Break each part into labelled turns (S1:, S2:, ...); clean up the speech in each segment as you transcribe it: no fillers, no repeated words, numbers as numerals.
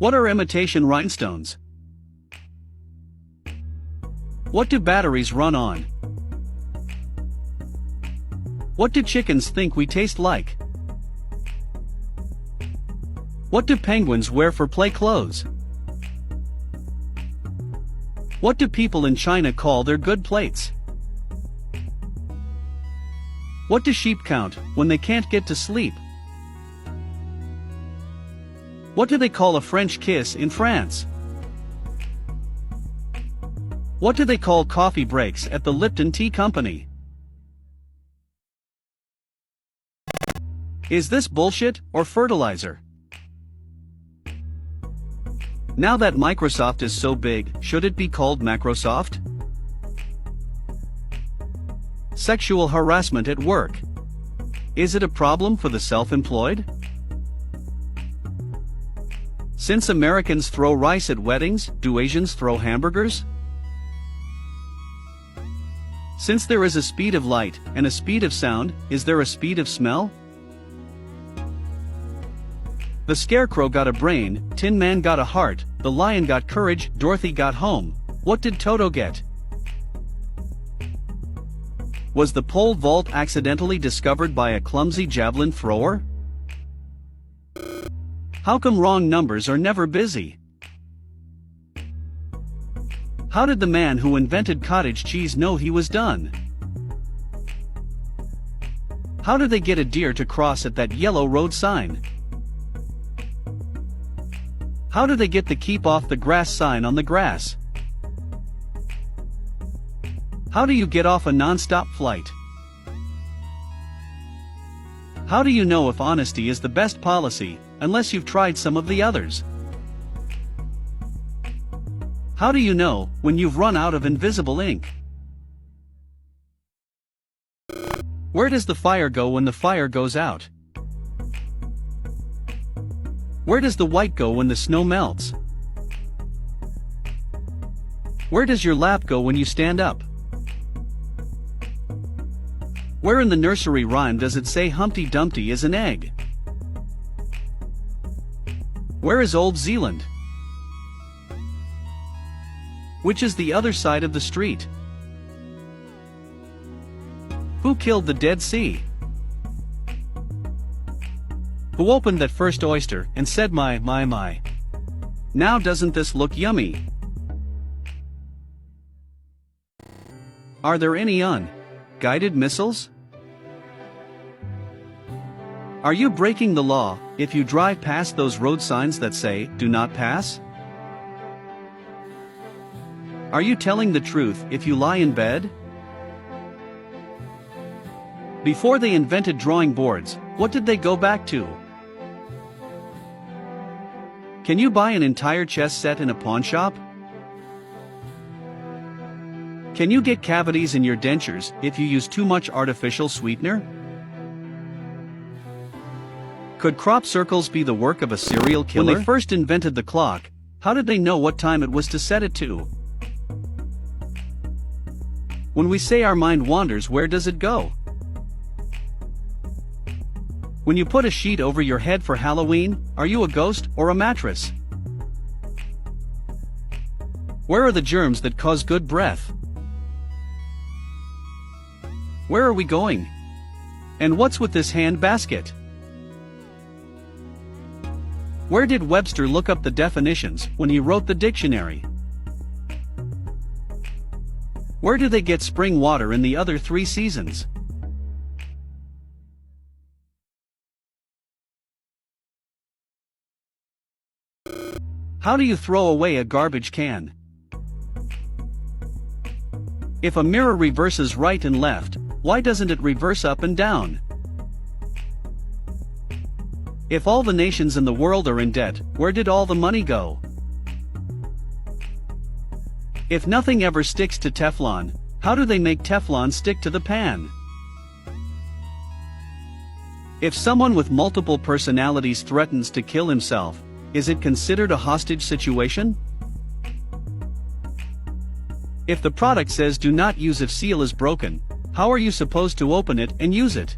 S1: What are imitation rhinestones? What do batteries run on? What do chickens think we taste like? What do penguins wear for play clothes? What do people in China call their good plates? What do sheep count when they can't get to sleep? What do they call a French kiss in France? What do they call coffee breaks at the Lipton Tea Company? Is this bullshit or fertilizer? Now that Microsoft is so big, should it be called Macrosoft? Sexual harassment at work. Is it a problem for the self-employed? Since Americans throw rice at weddings, do Asians throw hamburgers? Since there is a speed of light and a speed of sound, is there a speed of smell? The Scarecrow got a brain, Tin Man got a heart, the Lion got courage, Dorothy got home. What did Toto get? Was the pole vault accidentally discovered by a clumsy javelin thrower? How come wrong numbers are never busy? How did the man who invented cottage cheese know he was done? How do they get a deer to cross at that yellow road sign? How do they get the keep off the grass sign on the grass? How do you get off a non-stop flight? How do you know if honesty is the best policy, unless you've tried some of the others? How do you know when you've run out of invisible ink? Where does the fire go when the fire goes out? Where does the white go when the snow melts? Where does your lap go when you stand up? Where in the nursery rhyme does it say Humpty Dumpty is an egg? Where is Old Zealand? Which is the other side of the street? Who killed the Dead Sea? Who opened that first oyster and said my. Now doesn't this look yummy? Are there any guided missiles? Are you breaking the law if you drive past those road signs that say, "Do not pass"? Are you telling the truth if you lie in bed? Before they invented drawing boards, what did they go back to? Can you buy an entire chess set in a pawn shop? Can you get cavities in your dentures if you use too much artificial sweetener? Could crop circles be the work of a serial killer? When they first invented the clock, how did they know what time it was to set it to? When we say our mind wanders, where does it go? When you put a sheet over your head for Halloween, are you a ghost or a mattress? Where are the germs that cause good breath? Where are we going? And what's with this hand basket? Where did Webster look up the definitions when he wrote the dictionary? Where do they get spring water in the other 3 seasons? How do you throw away a garbage can? If a mirror reverses right and left, why doesn't it reverse up and down? If all the nations in the world are in debt, where did all the money go? If nothing ever sticks to Teflon, how do they make Teflon stick to the pan? If someone with multiple personalities threatens to kill himself, is it considered a hostage situation? If the product says do not use if seal is broken, how are you supposed to open it and use it?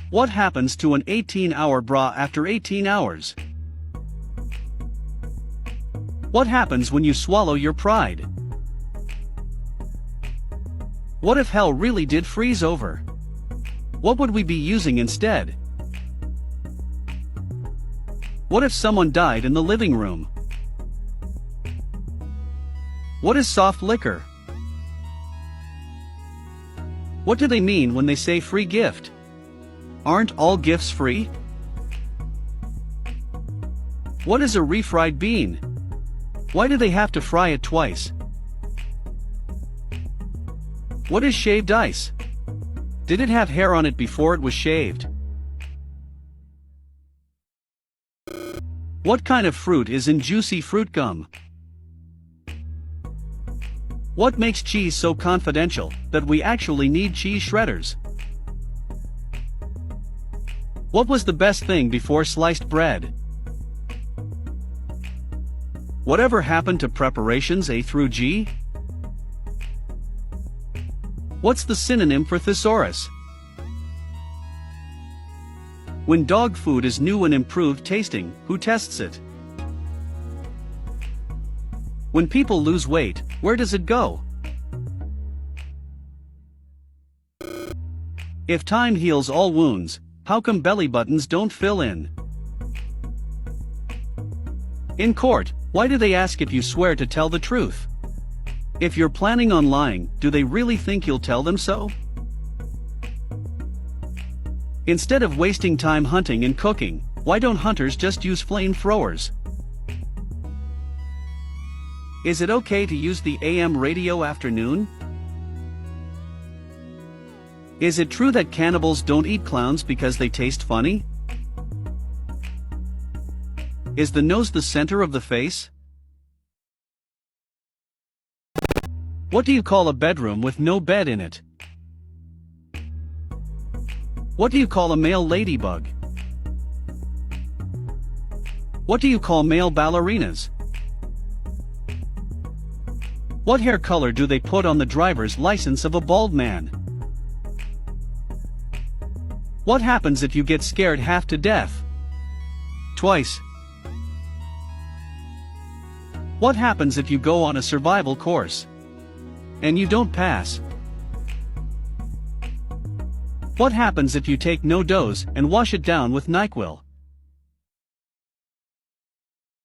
S1: What happens to an 18-hour bra after 18 hours? What happens when you swallow your pride? What if hell really did freeze over? What would we be using instead? What if someone died in the living room? What is soft liquor? What do they mean when they say free gift? Aren't all gifts free? What is a refried bean? Why do they have to fry it twice? What is shaved ice? Did it have hair on it before it was shaved? What kind of fruit is in juicy fruit gum? What makes cheese so confidential that we actually need cheese shredders? What was the best thing before sliced bread? Whatever happened to preparations A through G? What's the synonym for thesaurus? When dog food is new and improved tasting, who tests it? When people lose weight, where does it go? If time heals all wounds, how come belly buttons don't fill in? In court, why do they ask if you swear to tell the truth? If you're planning on lying, do they really think you'll tell them so? Instead of wasting time hunting and cooking, why don't hunters just use flamethrowers? Is it okay to use the AM radio afternoon? Is it true that cannibals don't eat clowns because they taste funny? Is the nose the center of the face? What do you call a bedroom with no bed in it? What do you call a male ladybug? What do you call male ballerinas? What hair color do they put on the driver's license of a bald man? What happens if you get scared half to death? Twice. What happens if you go on a survival course and you don't pass? What happens if you take no dose and wash it down with NyQuil?